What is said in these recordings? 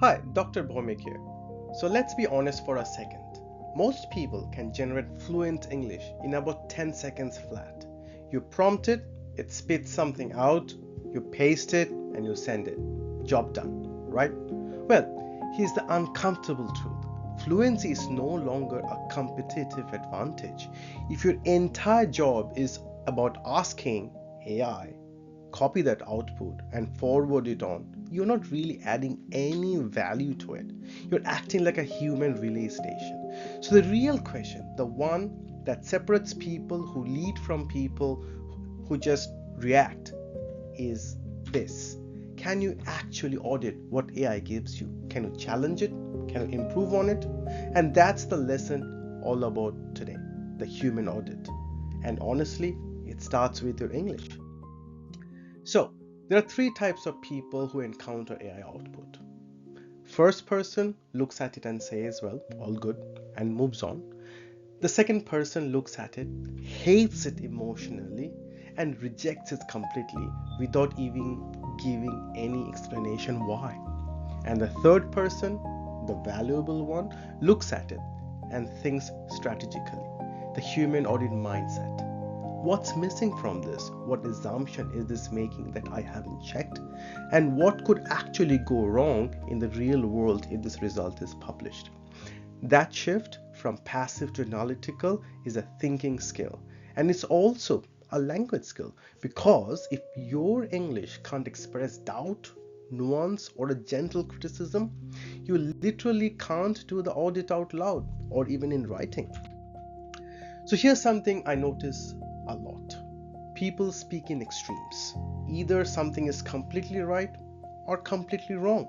Hi, Dr. Bhomik here. So let's be honest for a second. Most people can generate fluent English in about 10 seconds flat. You prompt it, it spits something out, you paste it, and you send it. Job done, right? Well, here's the uncomfortable truth. Fluency is no longer a competitive advantage. If your entire job is about asking AI, copy that output and forward it on, you're not really adding any value to it. You're acting like a human relay station. So the real question, the one that separates people who lead from people who just react, is this: can you actually audit what AI gives you? Can you challenge it? Can you improve on it? And that's the lesson all about today, the human audit. And honestly, it starts with your English. So, there are three types of people who encounter AI output. First person looks at it and says, well, all good, and moves on. The second person looks at it, hates it emotionally, and rejects it completely without even giving any explanation why. And the third person, the valuable one, looks at it and thinks strategically. The human audit mindset. What's missing from this? What assumption is this making that I haven't checked? And what could actually go wrong in the real world if this result is published? That shift from passive to analytical is a thinking skill. And it's also a language skill, because if your English can't express doubt, nuance, or a gentle criticism, you literally can't do the audit out loud or even in writing. So here's something I notice a lot. People speak in extremes. Either something is completely right or completely wrong.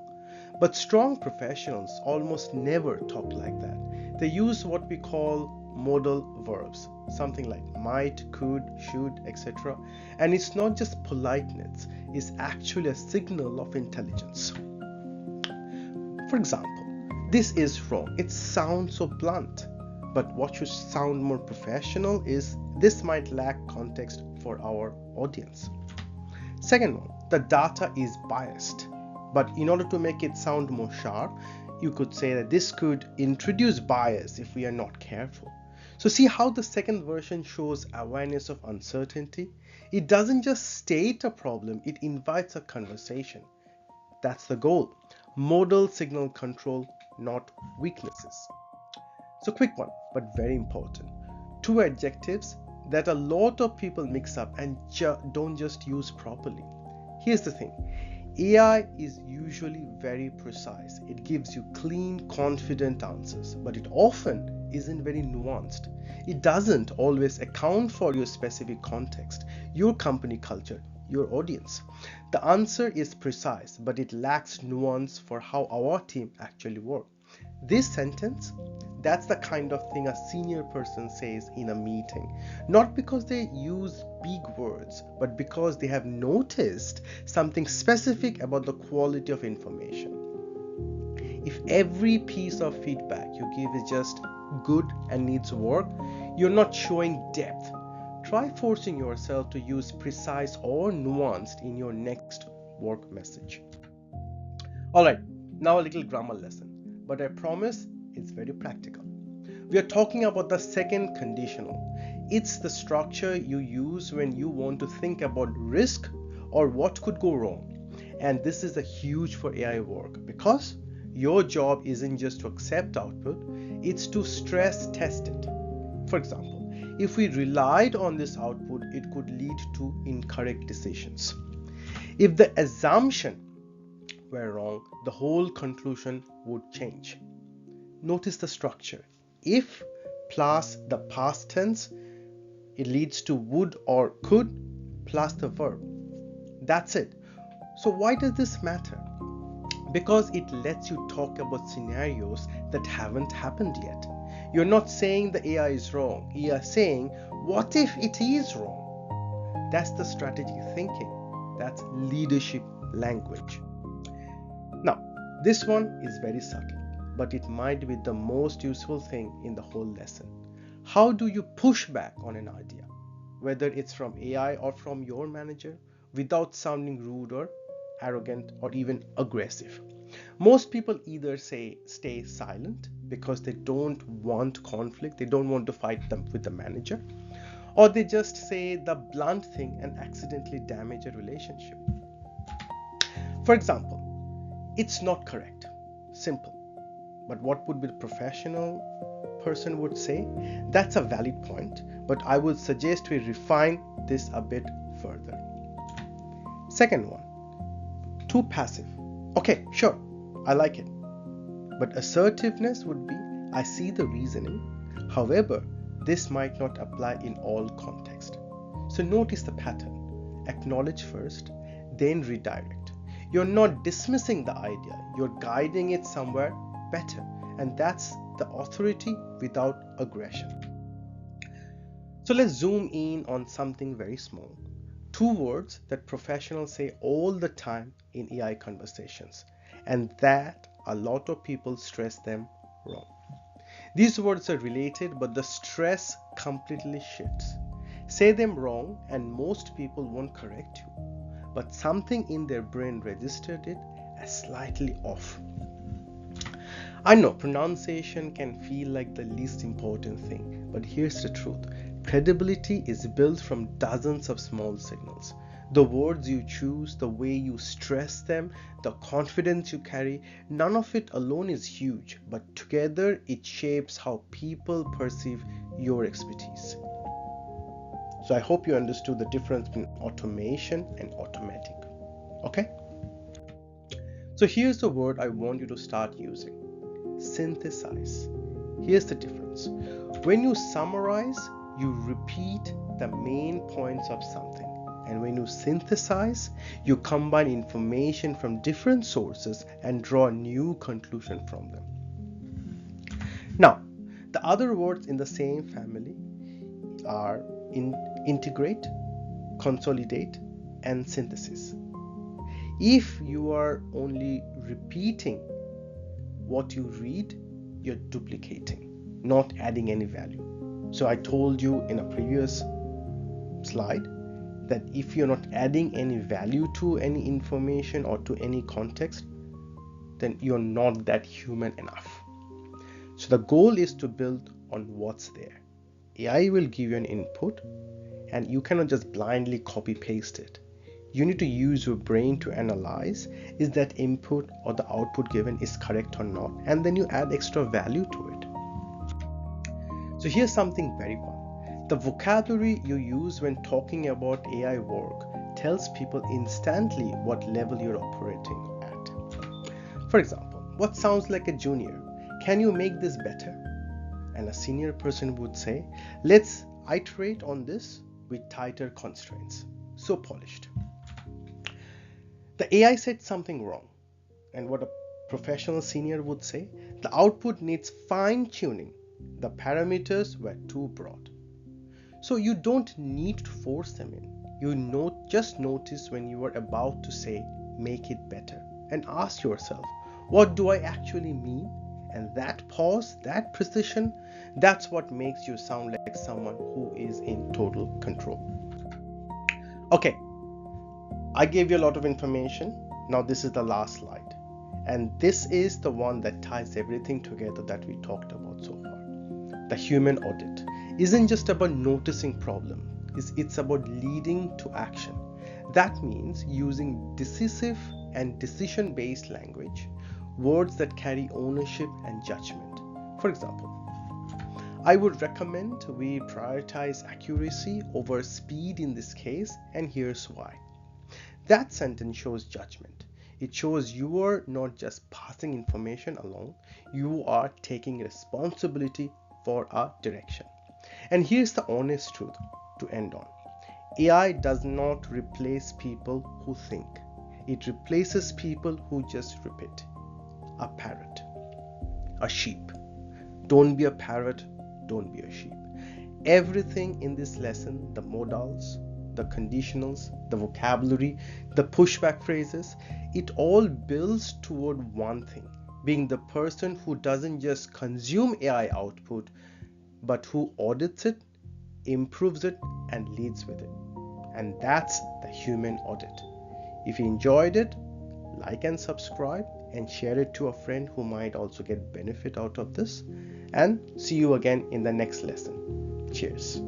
But strong professionals almost never talk like that. They use what we call modal verbs, something like might, could, should, etc. And it's not just politeness, it's actually a signal of intelligence. For example, this is wrong. It sounds so blunt. But what should sound more professional is this might lack context for our audience. Second one, the data is biased. But in order to make it sound more sharp, you could say that this could introduce bias if we are not careful. So see how the second version shows awareness of uncertainty? It doesn't just state a problem, it invites a conversation. That's the goal. Modal signal control, not weaknesses. So quick one, but very important. Two adjectives that a lot of people mix up and don't just use properly. Here's the thing. AI is usually very precise. It gives you clean, confident answers, but it often isn't very nuanced. It doesn't always account for your specific context, your company culture, your audience. The answer is precise, but it lacks nuance for how our team actually works. This sentence, that's the kind of thing a senior person says in a meeting, not because they use big words, but because they have noticed something specific about the quality of information. If every piece of feedback you give is just good and needs work, you're not showing depth. Try forcing yourself to use precise or nuanced in your next work message. Alright, now a little grammar lesson, but I promise it's very practical. We are talking about the second conditional. It's the structure you use when you want to think about risk or what could go wrong. And this is a huge for AI work, because your job isn't just to accept output, it's to stress test it. For example, if we relied on this output, it could lead to incorrect decisions. If the assumption were wrong, the whole conclusion would change. Notice the structure. If plus the past tense, it leads to would or could plus the verb. That's it. So why does this matter? Because it lets you talk about scenarios that haven't happened yet. You're not saying the AI is wrong. You are saying, what if it is wrong? That's the strategic thinking. That's leadership language. Now, this one is very subtle, but it might be the most useful thing in the whole lesson. How do you push back on an idea, whether it's from AI or from your manager, without sounding rude or arrogant or even aggressive? Most people either say stay silent because they don't want conflict, they don't want to fight them with the manager, or they just say the blunt thing and accidentally damage a relationship. For example, it's not correct. Simple. But what would be the professional person would say? That's a valid point, but I would suggest we refine this a bit further. Second one, too passive. Okay, sure, I like it. But assertiveness would be, I see the reasoning. However, this might not apply in all contexts. So notice the pattern. Acknowledge first, then redirect. You're not dismissing the idea, you're guiding it somewhere better. And that's the authority without aggression. So let's zoom in on something very small. Two words that professionals say all the time in AI conversations, and that a lot of people stress them wrong. These words are related, but the stress completely shifts. Say them wrong and most people won't correct you, but something in their brain registered it as slightly off. I know pronunciation can feel like the least important thing, but here's the truth. Credibility is built from dozens of small signals. The words you choose, the way you stress them, the confidence you carry, none of it alone is huge, but together it shapes how people perceive your expertise. So I hope you understood the difference between automation and automatic. Okay? So here's the word I want you to start using. Synthesize. Here's the difference. When you summarize, you repeat the main points of something. And when you synthesize, you combine information from different sources and draw a new conclusion from them. Now, the other words in the same family are integrate, consolidate, and synthesis. If you are only repeating what you read, you're duplicating, not adding any value. So I told you in a previous slide that if you're not adding any value to any information or to any context, then you're not that human enough. So the goal is to build on what's there. AI will give you an input and you cannot just blindly copy paste it. You need to use your brain to analyze, is that input or the output given is correct or not, and then you add extra value to it. So here's something very fun. The vocabulary you use when talking about AI work tells people instantly what level you're operating at. For example, what sounds like a junior? Can you make this better? And a senior person would say, let's iterate on this with tighter constraints. So polished. The AI said something wrong, and what a professional senior would say, the output needs fine-tuning. The parameters were too broad. So you don't need to force them in. Just notice when you are about to say, make it better, and ask yourself, what do I actually mean? And that pause, that precision, that's what makes you sound like someone who is in total control. Okay. I gave you a lot of information. Now this is the last slide. And this is the one that ties everything together that we talked about so far. The human audit isn't just about noticing problems. It's about leading to action. That means using decisive and decision-based language, words that carry ownership and judgment. For example, I would recommend we prioritize accuracy over speed in this case, and here's why. That sentence shows judgment. It shows you are not just passing information along, you are taking responsibility for a direction. And here's the honest truth to end on. AI does not replace people who think. It replaces people who just repeat. A parrot, a sheep. Don't be a parrot, don't be a sheep. Everything in this lesson, the modals, the conditionals, the vocabulary, the pushback phrases, it all builds toward one thing, being the person who doesn't just consume AI output, but who audits it, improves it, and leads with it. And that's the human audit. If you enjoyed it, like and subscribe, and share it to a friend who might also get benefit out of this. And see you again in the next lesson. Cheers.